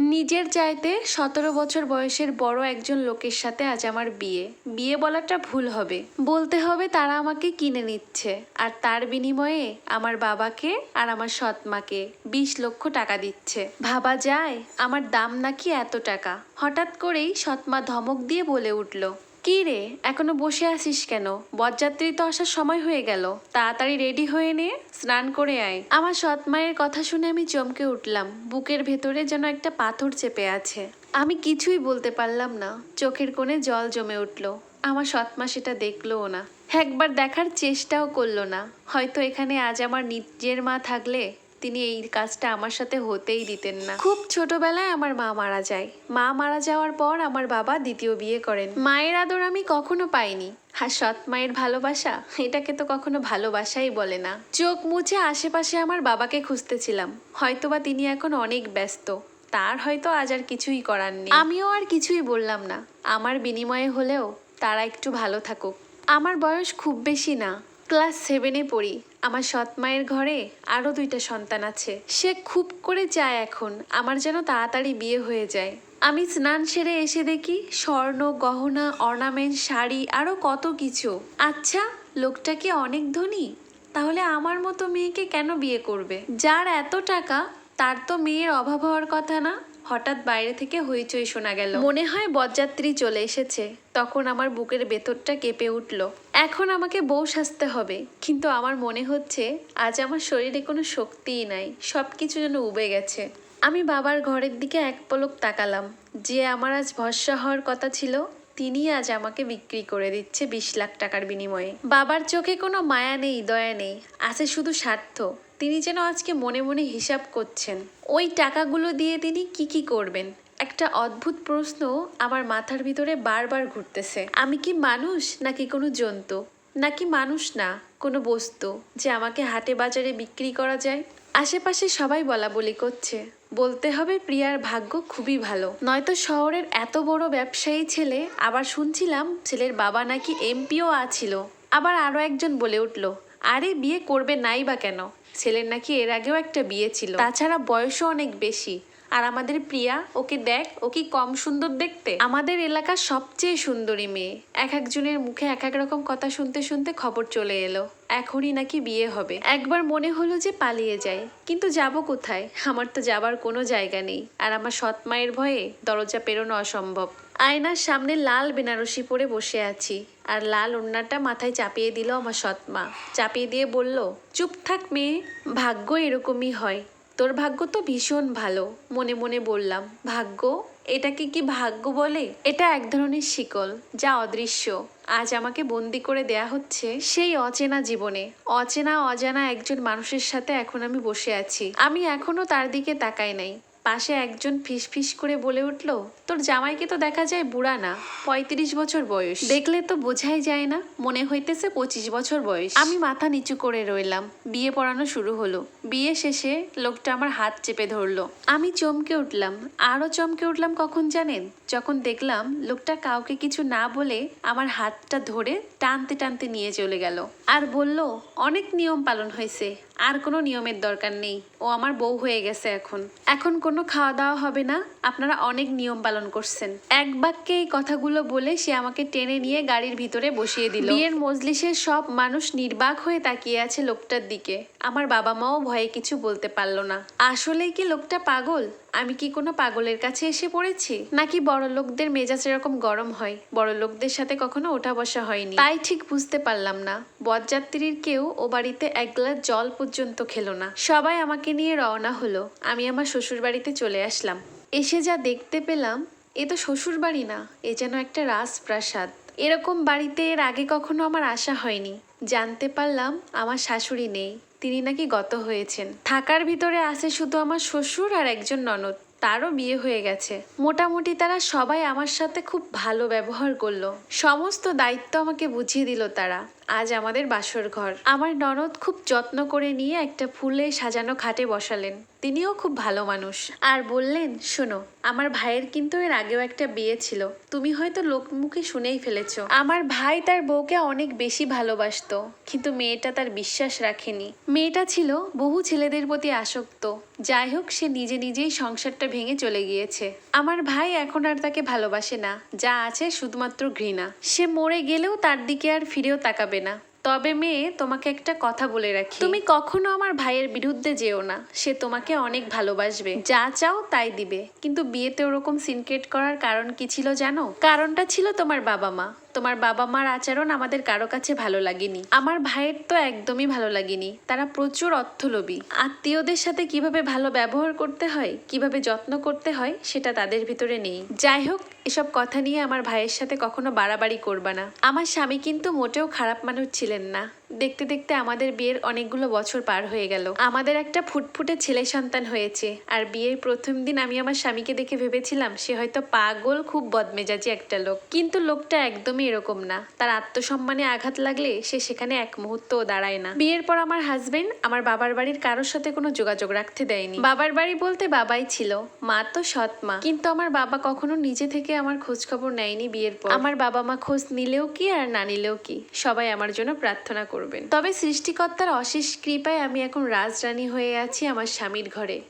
নিজের চাইতে 17 বছর বয়সের বড় একজন লোকের সাথে আজ আমার বিয়ে। বিয়ে বলাটা ভুল হবে, বলতে হবে তারা আমাকে কিনে নিচ্ছে, আর তার বিনিময়ে আমার বাবাকে আর আমার সৎ মাকে 20 লক্ষ টাকা দিচ্ছে। ভাবা যায় আমার দাম নাকি এত টাকা। হঠাৎ করেই সৎ মা ধমক দিয়ে বলে উঠল, কি রে, এখনো বসে আছিস কেন? বরযাত্রী তো আসার সময় হয়ে গেল, তাড়াতাড়ি রেডি হয়ে নে, স্নান করে আয়। আমার সৎ মায়ের কথা শুনে আমি চমকে উঠলাম। বুকের ভেতরে যেন একটা পাথর চেপে আছে। আমি কিছুই বলতে পারলাম না। চোখের কোণে জল জমে উঠল। আমার সৎ মা সেটা দেখলোও না, একবার দেখার চেষ্টাও করলো না। হয়তো এখানে আজ আমার নিজের মা থাকলে তিনি এই কাজটা আমার সাথে হতেই দিতেন না। খুব ছোটবেলায় আমার মা মারা যায়। মা মারা যাওয়ার পর আমার বাবা দ্বিতীয় বিয়ে করেন। মায়ের আদর আমি কখনো পাইনি, আর সৎ মায়ের ভালোবাসা, এটাকে তো কখনো ভালোবাসাই বলে না। চোখ মুছে আশেপাশে আমার বাবাকে খুঁজতেছিলাম। হয়তোবা তিনি এখন অনেক ব্যস্ত, তার হয়তো আজ আর কিছুই করার নেই। আমিও আর কিছুই বললাম না। আমার বিনিময়ে হলেও তারা একটু ভালো থাকুক। আমার বয়স খুব বেশি না, ক্লাস 7-এ পড়ি। আমার সৎ মায়ের ঘরে আরও 2টা সন্তান আছে। সে খুব করে চায় এখন আমার যেন তাড়াতাড়ি বিয়ে হয়ে যায়। আমি স্নান সেরে এসে দেখি স্বর্ণ গহনা, অর্নামেন্ট, শাড়ি, আরও কত কিছু। আচ্ছা, লোকটা কি অনেক ধনী? তাহলে আমার মতো মেয়েকে কেন বিয়ে করবে? যার এত টাকা তার তো মেয়ের অভাব হওয়ার কথা না। হঠাৎ বাইরে থেকে হইচই শোনা গেল। মনে হয় বরযাত্রী চলে এসেছে। তখন আমার বুকের ভেতরটা কেঁপে উঠল। এখন আমাকে বউ সাজতে হবে, কিন্তু আমার মনে হচ্ছে আজ আমার শরীরে কোনো শক্তিই নাই, সব কিছু যেন উবে গেছে। আমি বাবার ঘরের দিকে এক পলক তাকালাম। যে আমার আজ ভরসা হওয়ার কথা ছিল, তিনি আজ আমাকে বিক্রি করে দিচ্ছে 20 লাখ টাকার বিনিময়ে। বাবার চোখে কোনো মায়া নেই, দয়া নেই, আছে শুধু স্বার্থ। তিনি যেন আজকে মনে মনে হিসাব করছেন ওই টাকাগুলো দিয়ে তিনি কি করবেন। একটা অদ্ভুত প্রশ্ন আমার মাথার ভিতরে বারবার ঘুরতেছে। আমি কি মানুষ নাকি কোনো জন্তু? নাকি মানুষ না, কোনো বস্তু যে আমাকে হাটে বাজারে বিক্রি করা যায়? আশেপাশে সবাই বলা বলি করছে। বলতে হবে প্রিয়ার ভাগ্য খুবই ভালো, নয়তো শহরের এত বড় ব্যবসায়ী ছেলে। আবার শুনছিলাম ছেলের বাবা নাকি এমপিও আছিল। আবার আরও একজন বলে উঠল, আরে বিয়ে করবে নাই বা কেন? ছেলের নাকি এর আগেও একটা বিয়ে ছিল, তাছাড়া বয়সও অনেক বেশি। আর আমাদের প্রিয়া, ওকে দেখ, ও কি কম সুন্দর দেখতে? আমাদের এলাকার সবচেয়ে সুন্দরী মেয়ে। এক একজনের মুখে এক এক রকম কথা শুনতে শুনতে খবর চলে এলো এখনই নাকি বিয়ে হবে। একবার মনে হলো যে পালিয়ে যাই, কিন্তু যাব কোথায়? আমার তো যাবার কোনো জায়গা নেই, আর আমার সৎ মায়ের ভয়ে দরজা পেরোনো অসম্ভব। আয়নার সামনে লাল বেনারসি পরে বসে আছি, আর লাল ওড়নাটা মাথায় চাপিয়ে দিল আমার সৎ মা। চাপিয়ে দিয়ে বলল, চুপ থাক মেয়ে, ভাগ্য এরকমই হয়। তোর ভাগ্য তো ভীষণ ভালো। মনে মনে বললাম, ভাগ্য? এটাকে কি ভাগ্য বলে? এটা এক ধরনের শিকল, যা অদৃশ্য। আজ আমাকে বন্দি করে দেয়া হচ্ছে সেই অচেনা জীবনে। অচেনা অজানা একজন মানুষের সাথে এখন আমি বসে আছি। আমি এখনো তার দিকে তাকাই নাই। পাশে একজন ফিসফিস করে বলে উঠল, তোর জামাইকে তো দেখা যায় বুড়া না, 35 বছর বয়স। দেখলে তো বোঝাই যায় না, মনে হইতেছে 25 বছর বয়স। আমি মাথা নিচু করে রইলাম। বিয়ে পড়ানো শুরু হলো। বিয়ে শেষে লোকটা আমার হাত চেপে ধরলো। আমি চমকে উঠলাম। আরও চমকে উঠলাম কখন জানেন? যখন দেখলাম লোকটা কাউকে কিছু না বলে আমার হাতটা ধরে টানতে টানতে নিয়ে চলে গেল, আর বলল, অনেক নিয়ম পালন হয়েছে, আর কোনো নিয়মের দরকার নেই। ও আমার বউ হয়ে গেছে। এখন কোনো খাওয়া দাওয়া হবে না, আপনারা অনেক নিয়ম পালন করছেন। এক বাক্যে এই কথাগুলো বলে সে আমাকে টেনে নিয়ে গাড়ির ভিতরে বসিয়ে দিল। বিয়ের মজলিসের সব মানুষ নির্বাক হয়ে তাকিয়ে আছে লোকটার দিকে। আমার বাবা মাও ভয়ে কিছু বলতে পারলো না। আসলেই কি লোকটা পাগল? আমি কি কোনো পাগলের কাছে এসে পড়েছি? নাকি বড় লোকদের মেজাজ এরকম গরম হয়? বড় লোকদের সাথে কখনো ওঠা বসা হয়নি, তাই ঠিক বুঝতে পারলাম না। বরযাত্রীর কেউ ও বাড়িতে এক গ্লাস জল পর্যন্ত খেলো না। সবাই আমাকে নিয়ে রওনা হলো। আমি আমার শ্বশুর বাড়িতে চলে আসলাম। এসে যা দেখতে পেলাম, এ তো শ্বশুর বাড়ি না, এ যেন একটা রাজপ্রাসাদ। এরকম বাড়িতে এর আগে কখনো আমার আসা হয়নি। জানতে পারলাম আমার শাশুড়ি নেই, তিনি নাকি গত হয়েছেন। থাকার ভিতরে আছে শুধু আমার শ্বশুর আর একজন ননদ, তারও বিয়ে হয়ে গেছে। মোটামুটি তারা সবাই আমার সাথে খুব ভালো ব্যবহার করলো। সমস্ত দায়িত্ব আমাকে বুঝিয়ে দিল তারা। আজ আমাদের বাসর ঘর। আমার ননদ খুব যত্ন করে নিয়ে একটা ফুলে সাজানো খাটে বসালেন। তিনিও খুব ভালো মানুষ, আর বললেন, শোনো, আমার ভাইয়ের কিন্তু এর আগেও একটা বিয়ে ছিল, তুমি হয়তো লোকমুখে শুনেই ফেলেছো। আমার ভাই তার বউকে অনেক বেশি ভালোবাসতো, কিন্তু মেয়েটা তার বিশ্বাস রাখেনি। মেয়েটা ছিল বহু ছেলেদের প্রতি আসক্ত। যাই হোক, সে নিজে নিজেই সংসারটা ভেঙে চলে গিয়েছে। আমার ভাই এখন আর তাকে ভালোবাসে না, যা আছে শুধুমাত্র ঘৃণা। সে মরে গেলেও তার দিকে আর ফিরেও তাকাবে না। তবে মেয়ে, তোমাকে একটা কথা বলে রাখি, তুমি কখনো আমার ভাইয়ের বিরুদ্ধে যেও না। সে তোমাকে অনেক ভালোবাসবে, যা চাও তাই দিবে। কিন্তু বিয়েতে ওরকম সিনক্রেট করার কারণ কি ছিল জানো? কারণটা ছিল তোমার বাবা মা। তোমার বাবা মার আচরণ আমাদের কারো কাছে ভালো লাগেনি। আমার ভাইয়ের তো একদমই ভালো লাগেনি। তারা প্রচুর অর্থলোভী। আত্মীয়দের সাথে কিভাবে ভালো ব্যবহার করতে হয়, কিভাবে যত্ন করতে হয়, সেটা তাদের ভিতরে নেই। যাই হোক, এসব কথা নিয়ে আমার ভাইয়ের সাথে কখনো বাড়াবাড়ি করবা না। আমার স্বামী কিন্তু মোটেও খারাপ মানুষ ছিলেন না। দেখতে দেখতে আমাদের বিয়ের অনেকগুলো বছর পার হয়ে গেল। আমাদের একটা ফুটফুটে ছেলে সন্তান হয়েছে। আর বিয়ের প্রথম দিন আমি আমার স্বামীকে দেখে ভেবেছিলাম সে হয়তো পাগল, খুব বদমেজাজি একটা লোক। কিন্তু লোকটা একদমই এরকম না। তার আত্মসম্মানে আঘাত লাগলে সে সেখানে এক মুহূর্তও দাঁড়ায় না। বিয়ের পর আমার হাজবেন্ড আমার বাবার বাড়ির কারোর সাথে কোনো যোগাযোগ রাখতে দেয়নি। বাবার বাড়ি বলতে বাবাই ছিল, মা তো সৎ মা। কিন্তু আমার বাবা কখনো নিজে থেকে আমার খোঁজ খবর নেয়নি বিয়ের পর। আমার বাবা মা খোঁজ নিলেও কি আর না নিলেও কি, সবাই আমার জন্য প্রার্থনা করবেন। তবে সৃষ্টিকর্তার অশেষ কৃপায় আমি এখন রাজরানী হয়ে আছি আমার স্বামীর ঘরে।